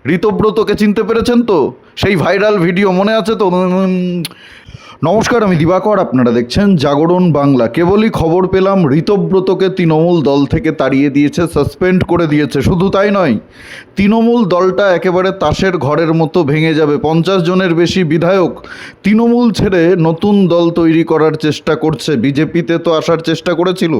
ঋতব্রতকে চিনতে পেরেছেন তো? সেই ভাইরাল ভিডিও মনে আছে তো? নমস্কার, আমি দিবাকর, আপনারা দেখছেন জাগরণ বাংলা। কেবলই খবর পেলাম ঋতব্রতকে তৃণমূল দল থেকে তাড়িয়ে দিয়েছে, সাসপেন্ড করে দিয়েছে। শুধু তাই নয়, তৃণমূল দলটা একেবারে তাসের ঘরের মতো ভেঙে যাবে। 50 জনের বেশি বিধায়ক তৃণমূল ছেড়ে নতুন দল তৈরি করার চেষ্টা করছে। বিজেপিতে তো আসার চেষ্টা করেছিল,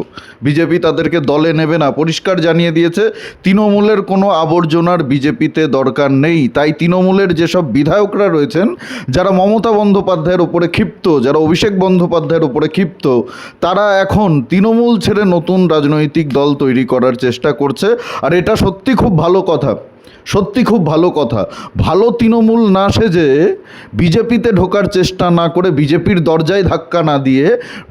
বিজেপি তাদেরকে দলে নেবে না, পরিষ্কার জানিয়ে দিয়েছে তৃণমূলের কোনো আবর্জনার বিজেপিতে দরকার নেই। তাই তৃণমূলের যেসব বিধায়করা রয়েছেন, যারা মমতা বন্দ্যোপাধ্যায়ের উপরে ক্ষিপ্ত, যারা অভিষেক বন্দ্যোপাধ্যায়ের উপরে ক্ষিপ্ত, তারা এখন তৃণমূল ছেড়ে নতুন রাজনৈতিক দল তৈরি করার চেষ্টা করছে। আর এটা সত্যি খুব ভালো কথা, সত্যি খুব ভালো কথা। ভালো তৃণমূল না সেজে, বিজেপিতে ঢোকার চেষ্টা না করে, বিজেপির দরজায় ধাক্কা না দিয়ে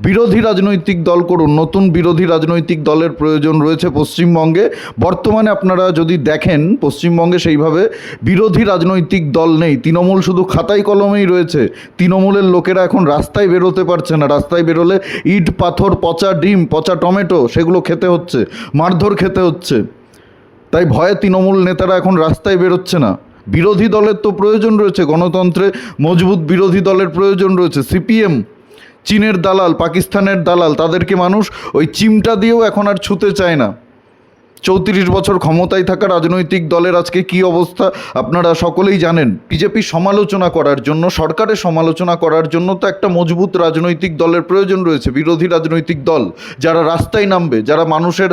বিরোধী রাজনৈতিক দল করুন। নতুন বিরোধী রাজনৈতিক দলের প্রয়োজন রয়েছে পশ্চিমবঙ্গে। বর্তমানে আপনারা যদি দেখেন, পশ্চিমবঙ্গে সেইভাবে বিরোধী রাজনৈতিক দল নেই। তৃণমূল শুধু খাতায় কলমেই রয়েছে। তৃণমূলের লোকেরা এখন রাস্তায় বেরোতে পারছে না। রাস্তায় বেরোলে ইট, পাথর, পচা ডিম, পচা টমেটো, সেগুলো খেতে হচ্ছে, মারধর খেতে হচ্ছে। তাই ভয়ে তৃণমূল নেতারা এখন রাস্তায় বেরোচ্ছে না। বিরোধী দলের তো প্রয়োজন রয়েছে, গণতন্ত্রে মজবুত বিরোধী দলের প্রয়োজন রয়েছে। সিপিএম চীনের দালাল, পাকিস্তানের দালাল, তাদেরকে মানুষ ওই চিমটা দিয়েও এখন আর ছুঁতে চায় না। 34 বছর ক্ষমতায় থাকা রাজনৈতিক দলের আজকে কি অবস্থা আপনারা সকলেই জানেন। বিজেপির সমালোচনা করার জন্য, সরকারের সমালোচনা করার জন্য তো একটা মজবুত রাজনৈতিক দলের প্রয়োজন রয়েছে, বিরোধী রাজনৈতিক দল, যারা রাস্তায় নামবে, যারা মানুষের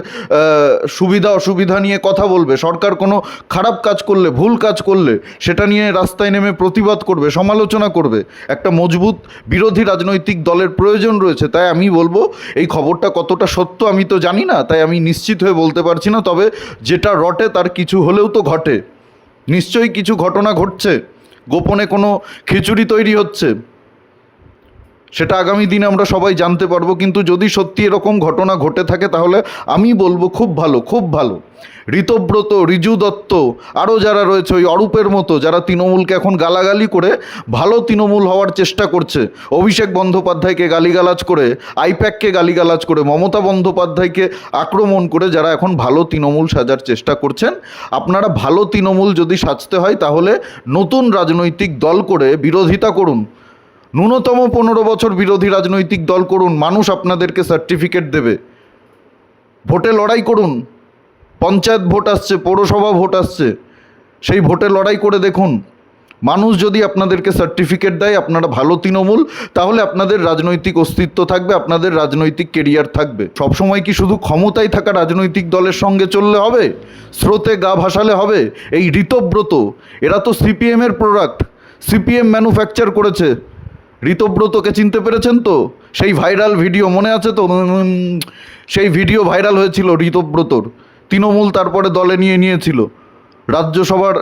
সুবিধা অসুবিধা নিয়ে কথা বলবে। সরকার কোনো খারাপ কাজ করলে, ভুল কাজ করলে সেটা নিয়ে রাস্তায় নেমে প্রতিবাদ করবে, সমালোচনা করবে। একটা মজবুত বিরোধী রাজনৈতিক দলের প্রয়োজন রয়েছে। তাই আমি বলবো, এই খবরটা কতটা সত্য আমি তো জানি না, তাই আমি নিশ্চিত হয়ে বলতে পারছি না। তবে যেটা রটে তার কিছু হলেও তো ঘটে, নিশ্চয়ই কিছু ঘটনা ঘটছে, গোপনে কোনো খিচুড়ি তৈরি হচ্ছে, সেটা আগামী দিনে আমরা সবাই জানতে পারবো। কিন্তু যদি সত্যি এরকম ঘটনা ঘটে থাকে, তাহলে আমি বলবো খুব ভালো, খুব ভালো। ঋতব্রত, রিজু দত্ত, আরও যারা রয়েছে ওই অরূপের মতো, যারা তৃণমূলকে এখন গালাগালি করে ভালো তৃণমূল হওয়ার চেষ্টা করছে, অভিষেক বন্দ্যোপাধ্যায়কে গালিগালাজ করে, আইপ্যাককে গালিগালাজ করে, মমতা বন্দ্যোপাধ্যায়কে আক্রমণ করে, যারা এখন ভালো তৃণমূল সাজার চেষ্টা করছেন, আপনারা ভালো তৃণমূল যদি সাজতে হয়, তাহলে নতুন রাজনৈতিক দল করে বিরোধিতা করুন। ন্যূনতম 15 বছর বিরোধী রাজনৈতিক দল করুন। মানুষ আপনাদেরকে সার্টিফিকেট দেবে। ভোটে লড়াই করুন। পঞ্চায়েত ভোট আসছে, পৌরসভা ভোট আসছে, সেই ভোটে লড়াই করে দেখুন। মানুষ যদি আপনাদেরকে সার্টিফিকেট দেয় আপনারা ভালো তৃণমূল, তাহলে আপনাদের রাজনৈতিক অস্তিত্ব থাকবে, আপনাদের রাজনৈতিক কেরিয়ার থাকবে। সবসময় কি শুধু ক্ষমতায় থাকা রাজনৈতিক দলের সঙ্গে চললে হবে? স্রোতে গা ভাসালে হবে? এই ঋতব্রত, এরা তো সিপিএমের প্রোডাক্ট, সিপিএম ম্যানুফ্যাকচার করেছে। ঋতব্রতকে চিনতে পেরেছেন তো? সেই ভাইরাল ভিডিও মনে আছে তো? সেই ভিডিও ভাইরাল হয়েছিল ঋতব্রতর। তৃণমূল তারপরে দলে নিয়েছিল, রাজ্যসভার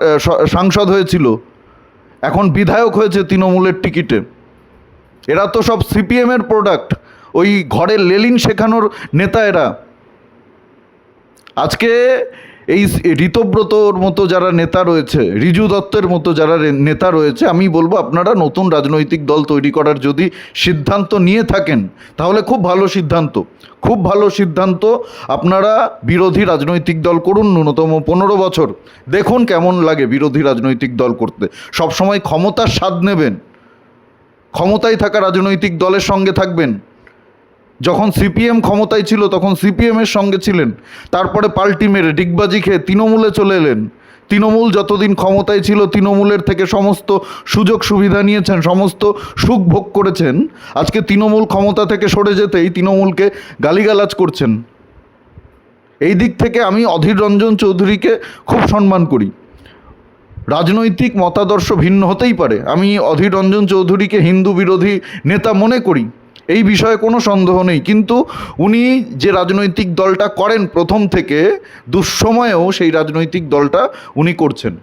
সাংসদ হয়েছিল, এখন বিধায়ক হয়েছে তৃণমূলের টিকিটে। এরা তো সব সিপিএমের প্রোডাক্ট, ওই ঘরে লেলিন শেখানোর নেতা এরা। আজকে এই ঋতব্রতর মতো যারা নেতা রয়েছে, রিজু দত্তের মতো যারা নেতা রয়েছে, আমি বলবো আপনারা নতুন রাজনৈতিক দল তৈরি করার যদি সিদ্ধান্ত নিয়ে থাকেন, তাহলে খুব ভালো সিদ্ধান্ত, খুব ভালো সিদ্ধান্ত। আপনারা বিরোধী রাজনৈতিক দল করুন ন্যূনতম 15 বছর, দেখুন কেমন লাগে বিরোধী রাজনৈতিক দল করতে। সবসময় ক্ষমতার স্বাদ নেবেন, ক্ষমতায় থাকা রাজনৈতিক দলের সঙ্গে থাকবেন। যখন সিপিএম ক্ষমতায় ছিল তখন সিপিএমের সঙ্গে ছিলেন, তারপরে পাল্টি মেরে ডিগবাজি খেয়ে তৃণমূলে চলে এলেন। তৃণমূল যতদিন ক্ষমতায় ছিল তৃণমূলের থেকে সমস্ত সুযোগ সুবিধা নিয়েছেন, সমস্ত সুখ ভোগ করেছেন। আজকে তৃণমূল ক্ষমতা থেকে সরে যেতেই তৃণমূলকে গালিগালাজ করছেন। এই দিক থেকে আমি অধীর রঞ্জন চৌধুরীকে খুব সম্মান করি। রাজনৈতিক মতাদর্শ ভিন্ন হতেই পারে, আমি অধীর রঞ্জন চৌধুরীকে হিন্দু বিরোধী নেতা মনে করি, এই বিষয়ে কোনো সন্দেহ নেই। কিন্তু উনি যে রাজনৈতিক দলটা করেন প্রথম থেকে, দুঃসময়েও সেই রাজনৈতিক দলটা উনি করছেন।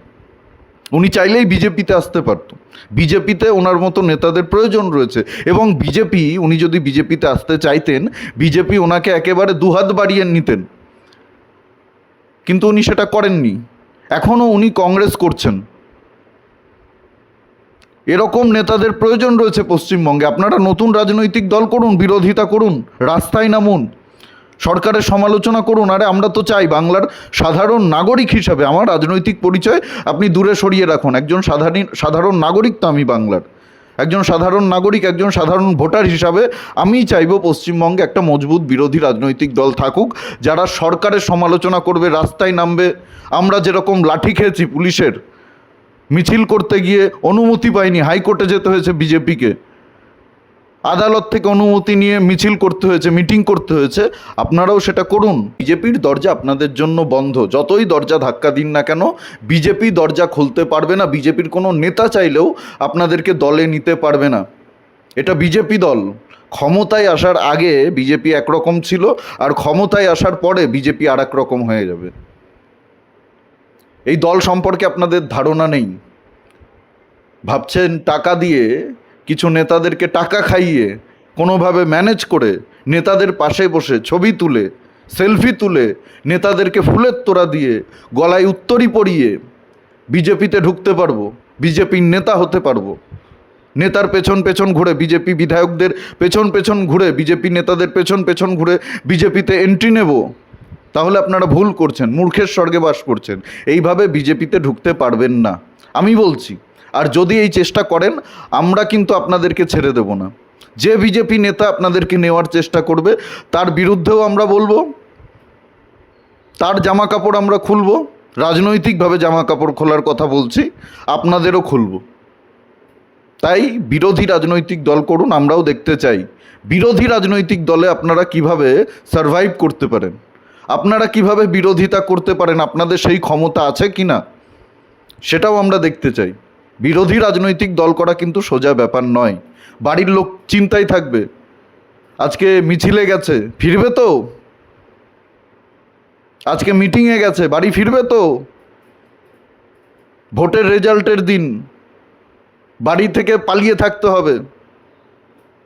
উনি চাইলেই বিজেপিতে আসতে পারত। বিজেপিতে ওনার মতো নেতাদের প্রয়োজন রয়েছে, এবং বিজেপি, উনি যদি বিজেপিতে আসতে চাইতেন, বিজেপি ওনাকে একেবারে দুহাত বাড়িয়ে নিতেন, কিন্তু উনি সেটা করেননি। এখনও উনি কংগ্রেস করছেন। এরকম নেতাদের প্রয়োজন রয়েছে পশ্চিমবঙ্গে। আপনারা নতুন রাজনৈতিক দল করুন, বিরোধিতা করুন, রাস্তায় নামুন। সরকারের সমালোচনা করুন। আরে আমরা তো চাই বাংলার সাধারণ নাগরিক হিসাবে, আমার রাজনৈতিক পরিচয় আপনি দূরে সরিয়ে রাখুন, একজন সাধারণ নাগরিক তো আমি বাংলার, একজন সাধারণ নাগরিক, একজন সাধারণ ভোটার হিসাবে আমি চাইবো পশ্চিমবঙ্গে একটা মজবুত বিরোধী রাজনৈতিক দল থাকুক, যারা সরকারের সমালোচনা করবে, রাস্তায় নামবে। আমরা যেরকম লাঠি খেয়েছি পুলিশের, মিছিল করতে গিয়ে অনুমতি পাইনি, হাইকোর্টে যেতে হয়েছে বিজেপিকে, আদালত থেকে অনুমতি নিয়ে মিছিল করতে হয়েছে, মিটিং করতে হয়েছে, আপনারাও সেটা করুন। বিজেপির দরজা আপনাদের জন্য বন্ধ, যতই দরজা ধাক্কা দিন না কেন বিজেপি দরজা খুলতে পারবে না। বিজেপির কোনো নেতা চাইলেও আপনাদেরকে দলে নিতে পারবে না। এটা বিজেপি দল। ক্ষমতায় আসার আগে বিজেপি একরকম ছিল, আর ক্ষমতায় আসার পরে বিজেপি আর এক রকম হয়ে যাবে। এই দল সম্পর্কে আপনাদের ধারণা নেই। ভাবছেন টাকা দিয়ে, কিছু নেতাদেরকে টাকা খাইয়ে, কোনোভাবে ম্যানেজ করে, নেতাদের পাশে বসে ছবি তুলে, সেলফি তুলে, নেতাদেরকে ফুলের তোড়া দিয়ে, গলায় উত্তরী পরিয়ে বিজেপিতে ঢুকতে পারবো, বিজেপির নেতা হতে পারবো। নেতার পেছন পেছন ঘুরে, বিজেপি বিধায়কদের পেছন পেছন ঘুরে, বিজেপি নেতাদের পেছন পেছন ঘুরে বিজেপিতে এন্ট্রি নেব, তাহলে আপনারা ভুল করছেন, মূর্খের স্বর্গে বাস করছেন। এইভাবে বিজেপিতে ঢুকতে পারবেন না, আমি বলছি। আর যদি এই চেষ্টা করেন, আমরা কিন্তু আপনাদেরকে ছেড়ে দেব না। যে বিজেপি নেতা আপনাদেরকে নেওয়ার চেষ্টা করবে তার বিরুদ্ধেও আমরা বলবো, তার জামা কাপড় আমরা খুলব, রাজনৈতিকভাবে জামা কাপড় খোলার কথা বলছি, আপনাদেরও খুলব। তাই বিরোধী রাজনৈতিক দল করুন, আমরাও দেখতে চাই বিরোধী রাজনৈতিক দলে আপনারা কিভাবে সারভাইভ করতে পারেন, আপনারা কিভাবে বিরোধিতা করতে পারেন, আপনাদের সেই ক্ষমতা আছে কি না সেটাও আমরা দেখতে চাই। বিরোধী রাজনৈতিক দল করা কিন্তু সোজা ব্যাপার নয়। বাড়ির লোক চিন্তায় থাকবে, আজকে মিছিলে গেছে, ফিরবে তো, আজকে মিটিংয়ে গেছে, বাড়ি ফিরবে তো, ভোটের রেজাল্টের দিন বাড়ি থেকে পালিয়ে থাকতে হবে,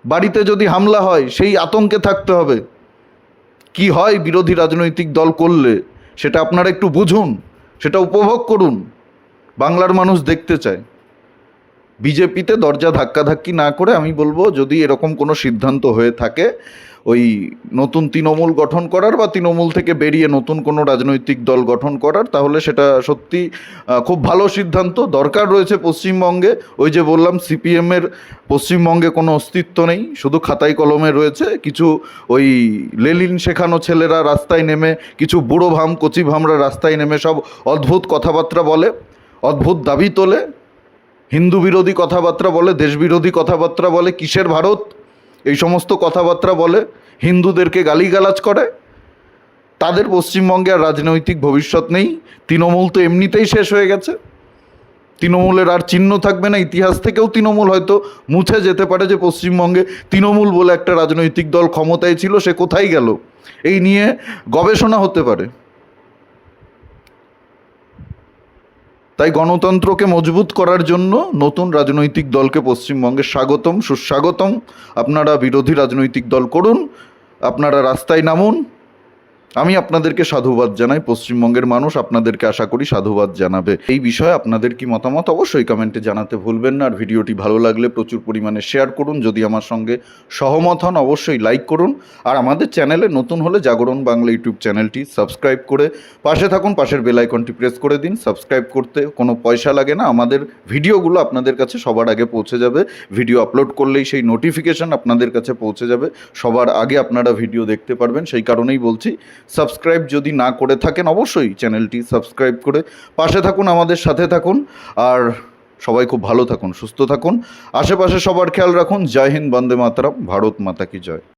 বাড়িতে যদি হামলা হয় সেই আতঙ্কে থাকতে হবে। কি হয় বিরোধী রাজনৈতিক দল করলে সেটা আপনারা একটু বুঝুন, সেটা উপভোগ করুন। বাংলার মানুষ দেখতে চায়। বিজেপিতে দরজা ধাক্কাধাক্কি না করে আমি বলবো, যদি এরকম কোনো সিদ্ধান্ত হয়ে থাকে ওই নতুন তৃণমূল গঠন করার বা তৃণমূল থেকে বেরিয়ে নতুন কোনো রাজনৈতিক দল গঠন করার, তাহলে সেটা সত্যি খুব ভালো সিদ্ধান্ত। দরকার রয়েছে পশ্চিমবঙ্গে। ওই যে বললাম, সিপিএমের পশ্চিমবঙ্গে কোনো অস্তিত্ব নেই, শুধু খাতায় কলমে রয়েছে। কিছু ওই লেলিন শেখানো ছেলেরা রাস্তায় নেমে, কিছু বুড়ো ভাম কচি ভামরা রাস্তায় নেমে সব অদ্ভুত কথাবার্তা বলে, অদ্ভুত দাবি তোলে, হিন্দু বিরোধী কথাবার্তা বলে, দেশ বিরোধী কথাবার্তা বলে, কিসের ভারত এই সমস্ত কথাবার্তা বলে, হিন্দুদেরকে গালিগালাজ করে। তাদের পশ্চিমবঙ্গে আর রাজনৈতিক ভবিষ্যৎ নেই। তৃণমূল তো এমনিতেই শেষ হয়ে গেছে, তৃণমূলের আর চিহ্ন থাকবে না। ইতিহাস থেকেও তৃণমূল হয়তো মুছে যেতে পারে, যে পশ্চিমবঙ্গে তৃণমূল বলে একটা রাজনৈতিক দল ক্ষমতায় ছিল, সে কোথায় গেল, এই নিয়ে গবেষণা হতে পারে। তাই গণতন্ত্রকে মজবুত করার জন্য নতুন রাজনৈতিক দলকে পশ্চিমবঙ্গে স্বাগতম, সুস্বাগতম। আপনারা বিরোধী রাজনৈতিক দল করুন, আপনারা রাস্তায় নামুন। আমি আপনাদেরকে সাধুবাদ জানাই, পশ্চিমবঙ্গের মানুষ আপনাদেরকে আশা করি সাধুবাদ জানাবে। এই বিষয়ে আপনাদের কি মতামত অবশ্যই কমেন্টে জানাতে ভুলবেন না। আর ভিডিওটি ভালো লাগলে প্রচুর পরিমাণে শেয়ার করুন। যদি আমার সঙ্গে সহমত হন অবশ্যই লাইক করুন। আর আমাদের চ্যানেলে নতুন হলে জাগরণ বাংলা ইউটিউব চ্যানেলটি সাবস্ক্রাইব করে পাশে থাকুন, পাশের বেল আইকনটি প্রেস করে দিন। সাবস্ক্রাইব করতে কোনো পয়সা লাগে না, আমাদের ভিডিওগুলো আপনাদের কাছে সবার আগে পৌঁছে যাবে। ভিডিও আপলোড করলেই সেই নোটিফিকেশান আপনাদের কাছে পৌঁছে যাবে, সবার আগে আপনারা ভিডিও দেখতে পারবেন। সেই কারণেই বলছি, সাবস্ক্রাইব যদি না করে থাকেন অবশ্যই চ্যানেলটি সাবস্ক্রাইব করে পাশে থাকুন, আমাদের সাথে থাকুন। আর সবাই খুব ভালো থাকুন, সুস্থ থাকুন, আশেপাশে সবার খেয়াল রাখুন। জয় হিন্দ, বন্দে মাতরম, ভারত মাতা কি জয়।